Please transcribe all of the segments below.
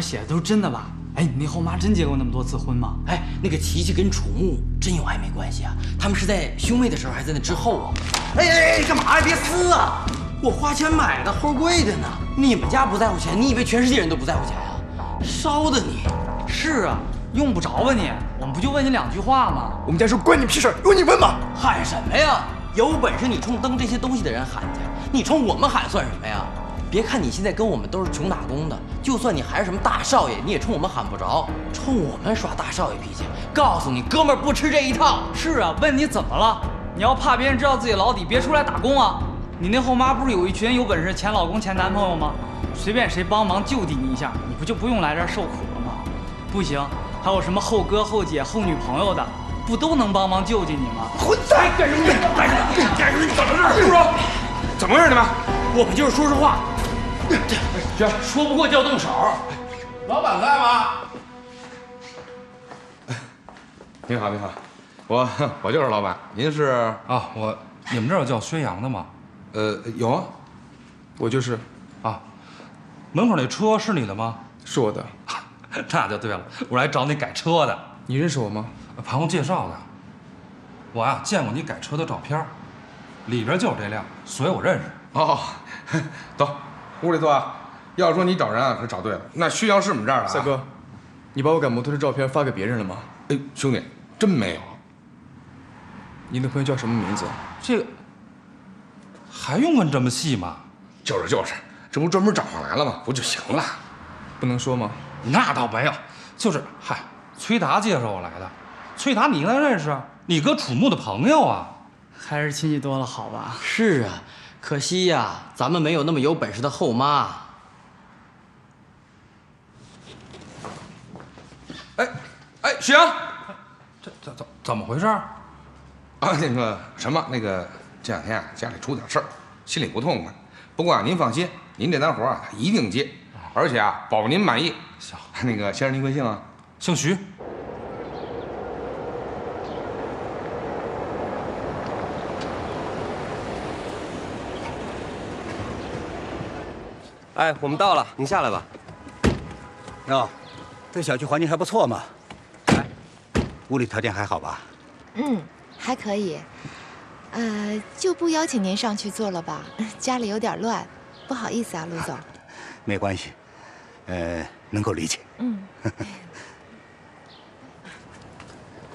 写的都是真的吧？哎，你那后妈真结过那么多次婚吗？哎，那个琪琪跟楚木真有暧昧关系啊？他们是在兄妹的时候，还在那之后啊？哎，干嘛呀？别撕啊！我花钱买的，齁贵的呢。你们家不在乎钱，你以为全世界人都不在乎钱啊？烧的你！是啊，用不着吧你？我们不就问你2句话吗？我们家说关你屁事，有你问吗？喊什么呀？有本事你冲蹬这些东西的人喊去，你冲我们喊算什么呀？别看你现在跟我们都是穷打工的，就算你还是什么大少爷，你也冲我们喊不着，冲我们耍大少爷脾气。告诉你，哥们儿不吃这一套。是啊，问你怎么了？你要怕别人知道自己老底，别出来打工啊！你那后妈不是有一群有本事前老公前男朋友吗？随便谁帮忙救济你一下，你不就不用来这儿受苦了吗？不行，还有什么后哥后姐后女朋友的，不都能帮忙救济你吗？混蛋！干什么？干什么？怎么回事？说，怎么回事？你们，我们就是说实话。这说不过就要动手。老板在吗？您好，您好，我就是老板，您是啊，你们这儿有叫薛洋的吗？有啊，我就是啊，门口那车是你的吗？是我的，那就对了，我来找你改车的。你认识我吗？朋友介绍的。我呀见过你改车的照片，里边就有这辆，所以我认识。哦，走，屋里坐啊。要说你找人啊，可找对了，那薛洋是我们这儿的。赛哥，你把我赶摩托的照片发给别人了吗？哎，兄弟，真没有。你的朋友叫什么名字？这个还用问这么细吗？就是，这不专门找上来了吗？不就行了？不能说吗？那倒没有，就是崔达介绍我来的。崔达你应该认识，你哥楚木的朋友啊。还是亲戚多了好吧？是啊，可惜呀，咱们没有那么有本事的后妈。哎，薛洋，这怎么回事？啊，那个什么，这两天啊，家里出点事儿，心里不痛快。不过啊，您放心，您这单活啊，他一定接，而且啊，保您满意。行，先生您贵姓啊？姓徐。哎，我们到了，您下来吧。哟，这小区环境还不错嘛。哎，屋里条件还好吧？嗯，还可以。就不邀请您上去坐了吧，家里有点乱，不好意思啊，陆总。没关系，能够理解。嗯。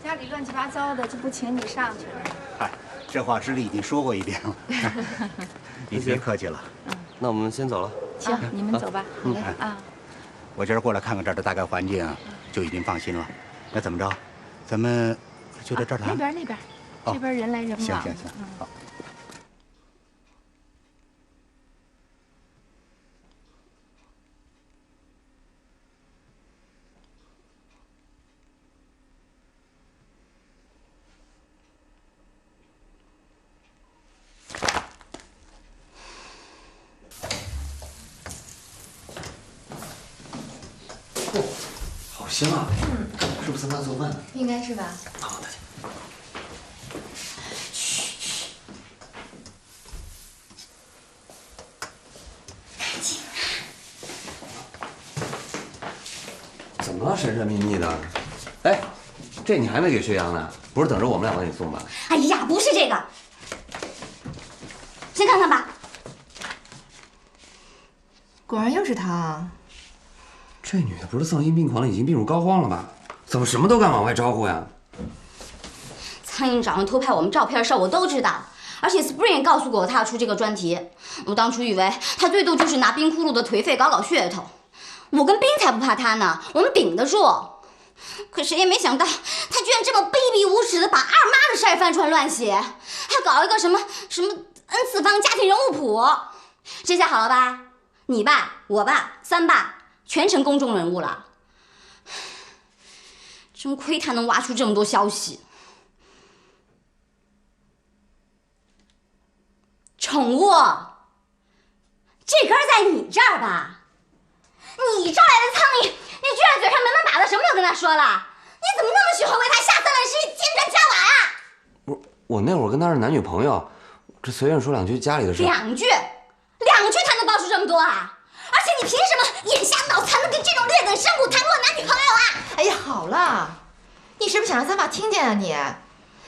家里乱七八糟的，就不请你上去了。哎，这话师里已经说过一遍了。你别客气了。那我们先走了。行，你们走吧。好嘞啊。我今儿过来看看这儿的大概环境，就已经放心了。那怎么着，咱们就在这儿谈。那边，这边人来人往。行，好。好香啊！是不是他做饭的？应该是吧。好的。怎么了？神神秘秘的。哎，这你还没给薛洋呢？不是等着我们俩给你送吧？哎呀，不是这个，先看看吧。果然又是他啊！这女的不是丧心病狂，已经病入膏肓了吧？怎么什么都敢往外招呼呀？苍蝇长上偷拍我们照片的事儿我都知道，而且 Spring 也告诉过我他要出这个专题。我当初以为他最多就是拿冰窟窿的颓废搞搞噱头，我跟冰才不怕他呢，我们顶得住。可谁也没想到，他居然这么卑鄙无耻的把二妈的事儿翻船乱写，还搞一个什么 N 次方家庭人物谱。这下好了吧？你爸、我爸、三爸全成公众人物了。真亏他能挖出这么多消息。宠物，这根在你这儿吧？你招来的苍蝇，你居然嘴上门把的什么都跟他说了？你怎么那么喜欢为他下三滥之意，煎砖加瓦啊？不是，我那会儿跟他是男女朋友，这随便说两句家里的事。两句他能爆出这么多啊？而且你凭什么眼瞎脑脑残的跟这种劣等生物谈过男女朋友啊？哎呀，好了，你是不是想让三爸听见啊你？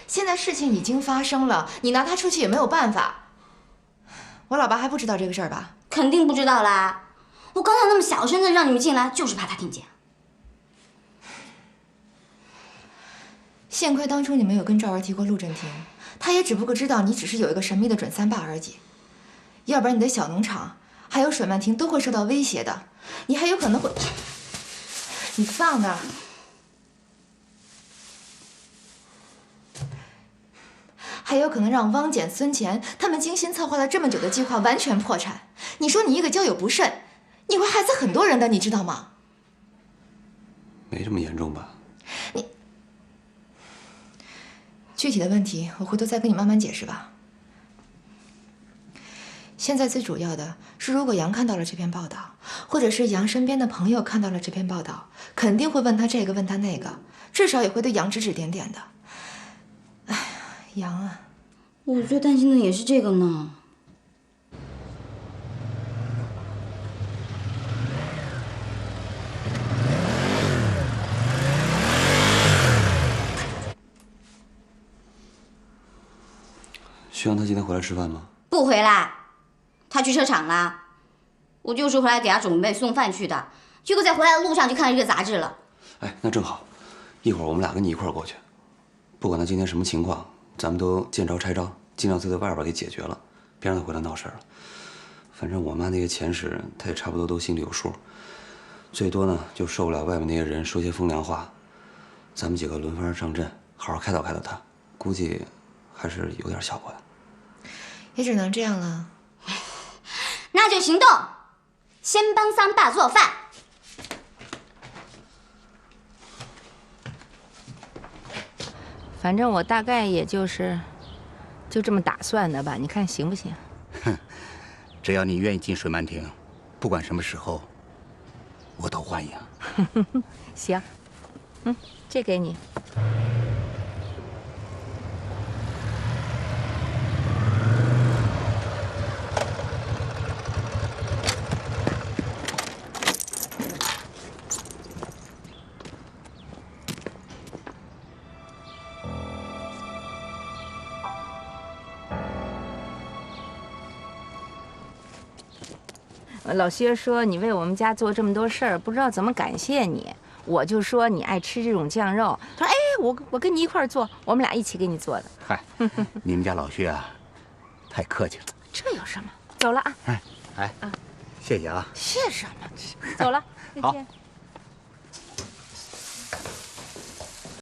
现在事情已经发生了，你拿他出去也没有办法。我老爸还不知道这个事儿吧？肯定不知道啦。我刚才那么小声的让你们进来，就是怕他听见。幸亏当初你没有跟赵儿提过陆振廷，他也只不过知道你只是有一个神秘的准三爸而已。要不然你的小农场还有水漫亭都会受到威胁的，你还有可能会……你放那儿。还有可能让汪简、孙乾他们精心策划了这么久的计划完全破产。你说你一个交友不慎，你会害死很多人的，你知道吗？没这么严重吧？你具体的问题我回头再跟你慢慢解释吧。现在最主要的是，如果杨看到了这篇报道，或者是杨身边的朋友看到了这篇报道，肯定会问他这个问他那个，至少也会对杨指指点点的。哎呀，杨啊，我最担心的也是这个呢。徐阳他今天回来吃饭吗？不回来，他去车厂了。我就是回来给他准备送饭去的，结果在回来的路上就看到这个杂志了。哎，那正好，一会儿我们俩跟你一块儿过去。不管他今天什么情况，咱们都见招拆招，尽量在外边给解决了，别让他回来闹事儿了。反正我妈那些前世，她也差不多都心里有数，最多呢就受不了外面那些人说些风凉话。咱们几个轮番上阵，好好开导开导她，估计还是有点效果的。也只能这样了。那就行动，先帮三爸做饭。反正我大概也就这么打算的吧，你看行不行？哼，只要你愿意进水漫亭，不管什么时候，我都欢迎。行，这给你。老薛说你为我们家做这么多事儿，不知道怎么感谢你。我就说你爱吃这种酱肉，他说哎，我跟你一块儿做，我们俩一起给你做的。嗨，你们家老薛啊，太客气了。这有什么？走了啊。哎，谢谢啊。谢什么？走了，再见。